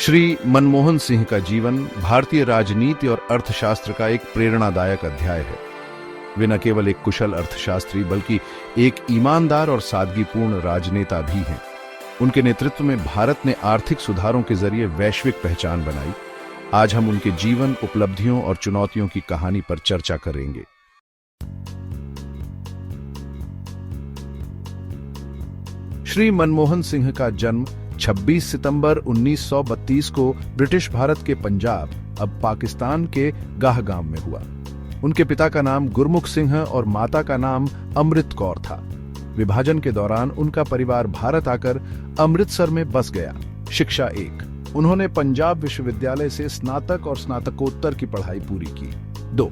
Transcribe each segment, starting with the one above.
श्री मनमोहन सिंह का जीवन भारतीय राजनीति और अर्थशास्त्र का एक प्रेरणादायक अध्याय है। वे न केवल एक कुशल अर्थशास्त्री बल्कि एक ईमानदार और सादगीपूर्ण राजनेता भी हैं। उनके नेतृत्व में भारत ने आर्थिक सुधारों के जरिए वैश्विक पहचान बनाई। आज हम उनके जीवन, उपलब्धियों और चुनौतियों की कहानी पर चर्चा करेंगे। श्री मनमोहन सिंह का जन्म 26 सितंबर 1932 को ब्रिटिश भारत के पंजाब, अब पाकिस्तान के गाहगाम में हुआ। उनके पिता का नाम गुरमुख सिंह और माता का नाम अमृत कौर था। विभाजन के दौरान उनका परिवार भारत आकर अमृतसर में बस गया। शिक्षा 1, उन्होंने पंजाब विश्वविद्यालय से स्नातक और स्नातकोत्तर की पढ़ाई पूरी की। 2,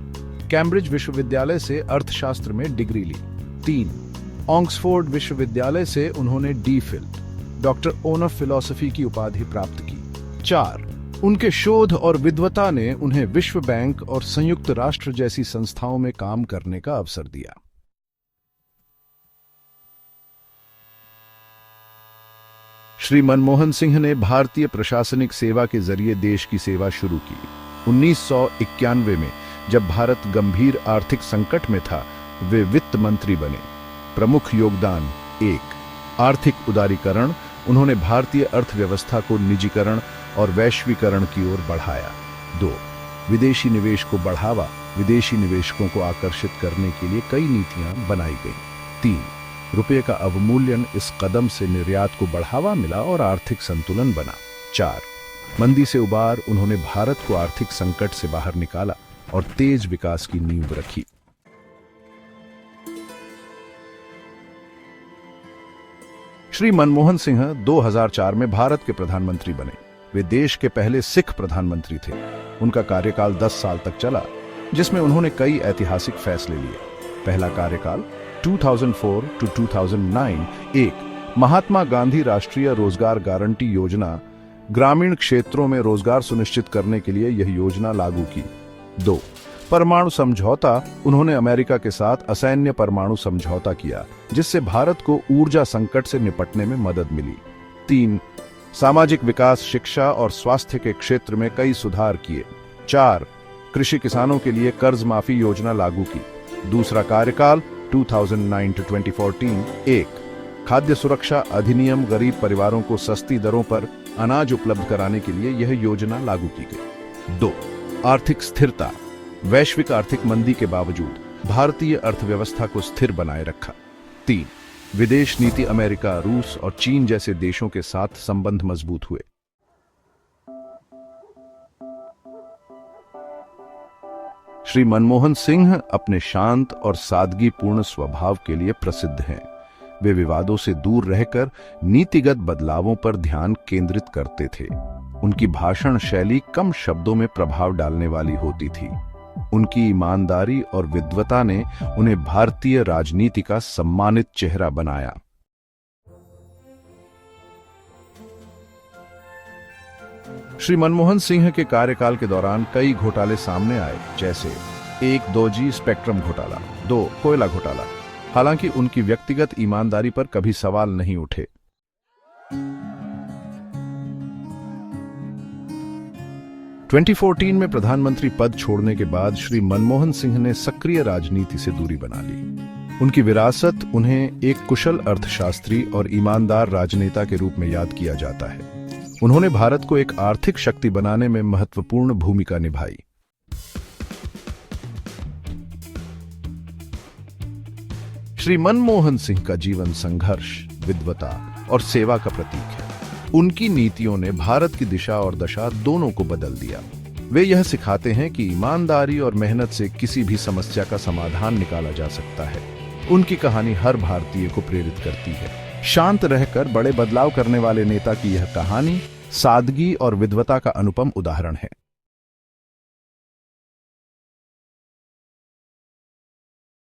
कैम्ब्रिज विश्वविद्यालय से अर्थशास्त्र में डिग्री ली। 3, ऑक्सफोर्ड विश्वविद्यालय से उन्होंने डी.फिल, डॉक्टर ऑफ फिलॉसफी की उपाधि प्राप्त की। 4, उनके शोध और विद्वता ने उन्हें विश्व बैंक और संयुक्त राष्ट्र जैसी संस्थाओं में काम करने का अवसर दिया। श्री मनमोहन सिंह ने भारतीय प्रशासनिक सेवा के जरिए देश की सेवा शुरू की। 1991 में जब भारत गंभीर आर्थिक संकट में था, वे वित्त मंत्री बने। प्रमुख योगदान 1, आर्थिक उदारीकरण। उन्होंने भारतीय अर्थव्यवस्था को निजीकरण और वैश्वीकरण की ओर बढ़ाया। 2, विदेशी निवेश को बढ़ावा। विदेशी निवेशकों को आकर्षित करने के लिए कई नीतियां बनाई गईं। 3, रुपये का अवमूल्यन। इस कदम से निर्यात को बढ़ावा मिला और आर्थिक संतुलन बना। 4, मंदी से उबार। उन्होंने भारत को आर्थिक संकट से बाहर निकाला और तेज विकास की नींव रखी। श्री मनमोहन सिंह 2004 में भारत के प्रधानमंत्री बने। वे देश के पहले सिख प्रधानमंत्री थे। उनका कार्यकाल 10 साल तक चला, जिसमें उन्होंने कई ऐतिहासिक फैसले लिए। पहला कार्यकाल 2004 टू 2009। 1, महात्मा गांधी राष्ट्रीय रोजगार गारंटी योजना। ग्रामीण क्षेत्रों में रोजगार सुनिश्चित करने के लिए यह योजना लागू की। 2, परमाणु समझौता। उन्होंने अमेरिका के साथ असैन्य परमाणु समझौता किया, जिससे भारत को ऊर्जा संकट से निपटने में मदद मिली। 3, सामाजिक विकास। शिक्षा और स्वास्थ्य के क्षेत्र में कई सुधार किए। 4, कृषि किसानों के लिए कर्ज माफी योजना लागू की। दूसरा कार्यकाल 2009 टू 2014। 1, खाद्य सुरक्षा अधिनियम। गरीब परिवारों को सस्ती दरों पर अनाज उपलब्ध कराने के लिए यह योजना लागू की गई। 2, आर्थिक स्थिरता। वैश्विक आर्थिक मंदी के बावजूद भारतीय अर्थव्यवस्था को स्थिर बनाए रखा। 3, विदेश नीति। अमेरिका, रूस और चीन जैसे देशों के साथ संबंध मजबूत हुए। श्री मनमोहन सिंह अपने शांत और सादगीपूर्ण स्वभाव के लिए प्रसिद्ध हैं। वे विवादों से दूर रहकर नीतिगत बदलावों पर ध्यान केंद्रित करते थे। उनकी भाषण शैली कम शब्दों में प्रभाव डालने वाली होती थी। उनकी ईमानदारी और विद्वता ने उन्हें भारतीय राजनीति का सम्मानित चेहरा बनाया। श्री मनमोहन सिंह के कार्यकाल के दौरान कई घोटाले सामने आए, जैसे 1, 2G स्पेक्ट्रम घोटाला, 2, कोयला घोटाला। हालांकि उनकी व्यक्तिगत ईमानदारी पर कभी सवाल नहीं उठे। 2014 में प्रधानमंत्री पद छोड़ने के बाद श्री मनमोहन सिंह ने सक्रिय राजनीति से दूरी बना ली। उनकी विरासत उन्हें एक कुशल अर्थशास्त्री और ईमानदार राजनेता के रूप में याद किया जाता है। उन्होंने भारत को एक आर्थिक शक्ति बनाने में महत्वपूर्ण भूमिका निभाई। श्री मनमोहन सिंह का जीवन संघर्ष, विद्वता और सेवा का प्रतीक है। उनकी नीतियों ने भारत की दिशा और दशा दोनों को बदल दिया। वे यह सिखाते हैं कि ईमानदारी और मेहनत से किसी भी समस्या का समाधान निकाला जा सकता है। उनकी कहानी हर भारतीय को प्रेरित करती है। शांत रहकर बड़े बदलाव करने वाले नेता की यह कहानी सादगी और विद्वता का अनुपम उदाहरण है।